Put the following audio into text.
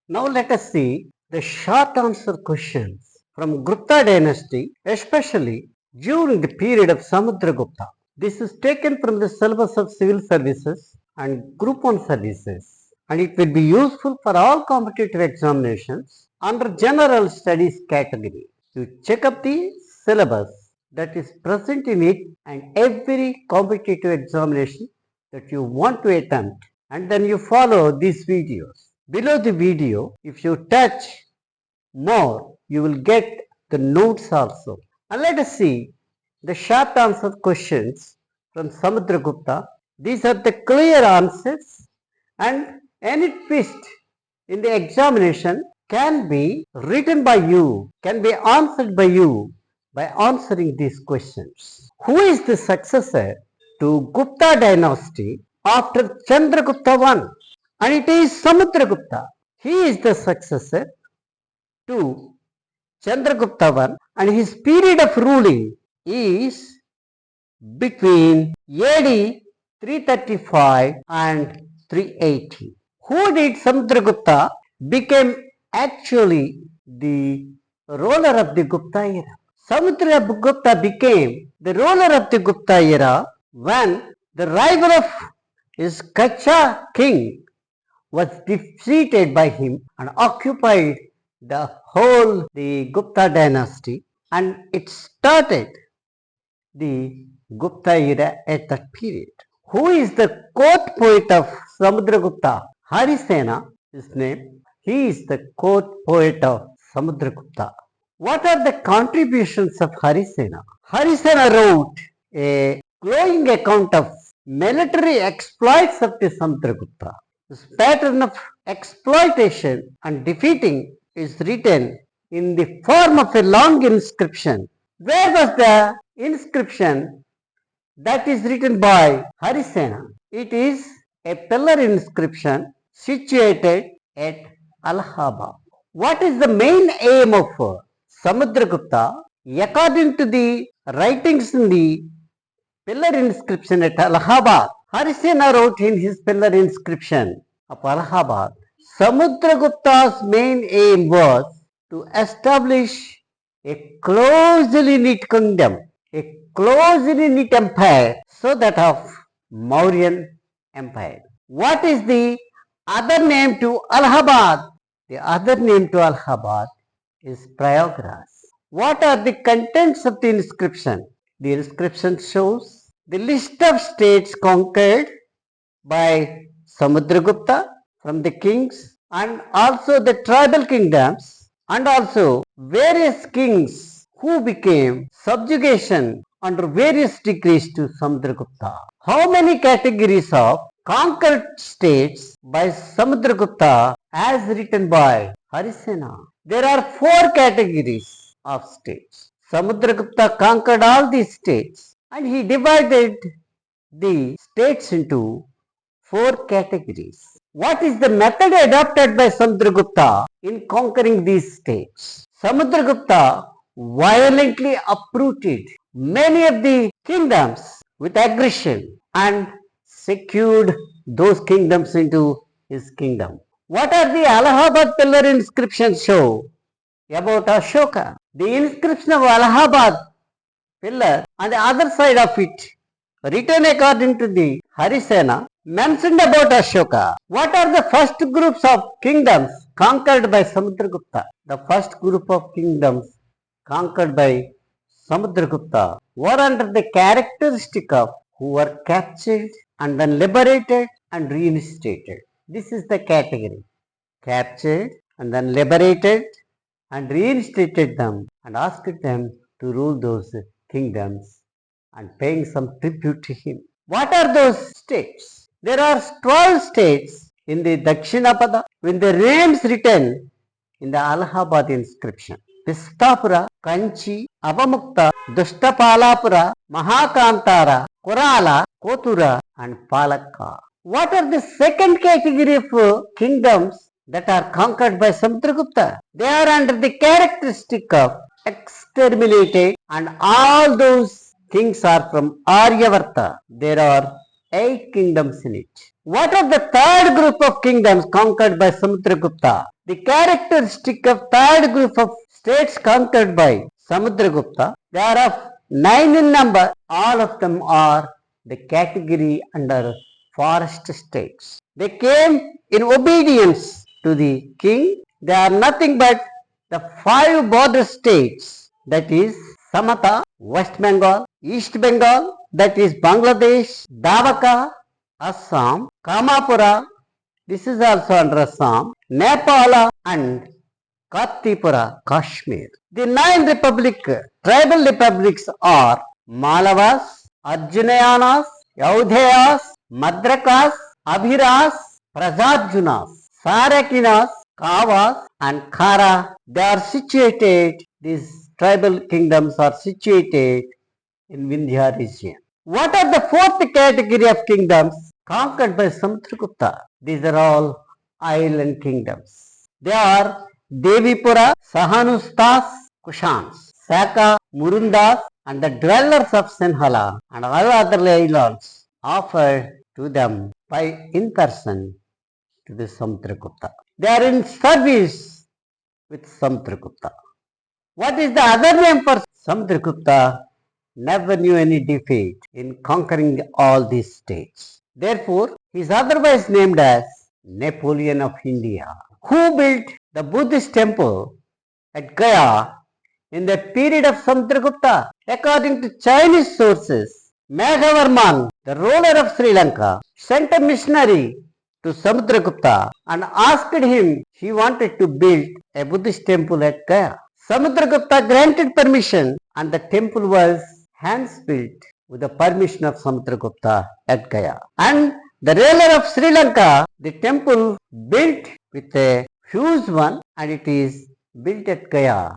Now let us see the short answer questions from Gupta Dynasty, especially during the period of Samudragupta. This is taken from the syllabus of civil services and group 1 services, and it will be useful for all competitive examinations under general studies category. You check up the syllabus that is present in it and every competitive examination that you want to attempt, and then you follow these videos. Below the video, if you touch more, you will get the notes also. And let us see the short answer questions from Samudragupta. These are the clear answers, and any twist in the examination can be written by you, can be answered by you by answering these questions. Who is the successor to Gupta Dynasty after Chandra Gupta I? And it is Samudragupta. He is the successor to Chandra Gupta I, and his period of ruling is between AD 335 and 380. Who did Samudragupta became actually the ruler of the Gupta era? Samudragupta became the ruler of the Gupta era when the rival of his Kacha king was defeated by him and occupied the whole the Gupta dynasty, and it started the Gupta era at that period. Who is the court poet of Samudragupta? HARISENA, his name. He is the court poet of Samudragupta. What are the contributions of HARISENA? HARISENA wrote a glowing account of military exploits of the Samudragupta. This pattern of exploitation and defeating is written in the form of a long inscription. Where was the inscription that is written by HARISENA? It is a pillar inscription situated at Allahabad. What is the main aim of Samudragupta? According to the writings in the pillar inscription at Allahabad, HARISENA wrote in his pillar inscription of Allahabad, Samudragupta's main aim was to establish a closely knit kingdom, a closely knit empire, so that of Mauryan Empire. What is the other name to Allahabad? The other name to Allahabad is PRAYAG RAJ. What are the contents of the inscription? The inscription shows the list of states conquered by Samudragupta from the kings, and also the tribal kingdoms, and also various kings who became subjugation under various degrees to Samudragupta. How many categories of conquered states by Samudragupta as written by HARISENA? There are 4 categories of states. Samudragupta conquered all these states, and he divided the states into 4 categories. What is the method adopted by Samudragupta in conquering these states? Samudragupta violently uprooted many of the kingdoms with aggression and secured those kingdoms into his kingdom. What are the Allahabad pillar inscriptions show about Ashoka? The inscription of Allahabad pillar on the other side of it, written according to the HARISENA, mentioned about Ashoka. What are the first groups of kingdoms conquered by Samudragupta? The first group of kingdoms conquered by Samudragupta were under the characteristic of who were captured and then liberated and reinstated. This is the category. Captured and then liberated and reinstated them and asked them to rule those kingdoms and paying some tribute to him. What are those states? There are 12 states in the Dakshinapada with the names written in the Allahabad inscription. Pistapura, Kanchi, Avamukta, Dustapalapura, Mahakantara, Kurala, Kotura and Palakkad. What are the second category of kingdoms that are conquered by Samudragupta? They are under the characteristic of exterminated, and all those kings are from Aryavarta. There are 8 kingdoms in it. What are the third group of kingdoms conquered by Samudragupta? The characteristic of third group of states conquered by Samudragupta, they are of 9 in number. All of them are the category under forest states. They came in obedience to the king. They are nothing but the 5 border states, that is Samata, West Bengal, East Bengal, that is Bangladesh, Davaka, Assam, Kamapura, this is also under Assam, Nepala and Karthipura, Kashmir. The 9 tribal republics are Malavas, Arjunayanas, Yaudhayas, Madrakas, Abhiras, Prajarjunas, Sarakinakas Kavas and Khara. They are situated, these tribal kingdoms are situated in Vindhya region. What are the fourth category of kingdoms conquered by Samudragupta? These are all island kingdoms. They are Devipura, Sahanustas, Kushans, Saka, Murundas and the dwellers of Sinhala and all other islands offered to them by in person to the Samudragupta. They are in service with Samudragupta. What is the other name for Samudragupta? Never knew any defeat in conquering all these states. Therefore, he is otherwise named as Napoleon of India, who built the Buddhist temple at Gaya in the period of Samudragupta. According to Chinese sources, Meghavarman, the ruler of Sri Lanka, sent a missionary to Samudragupta and asked him he wanted to build a Buddhist temple at Gaya. Samudragupta granted permission and the temple was hands built with the permission of Samudragupta at Gaya. And the ruler of Sri Lanka, the temple built with a huge one and it is built at Gaya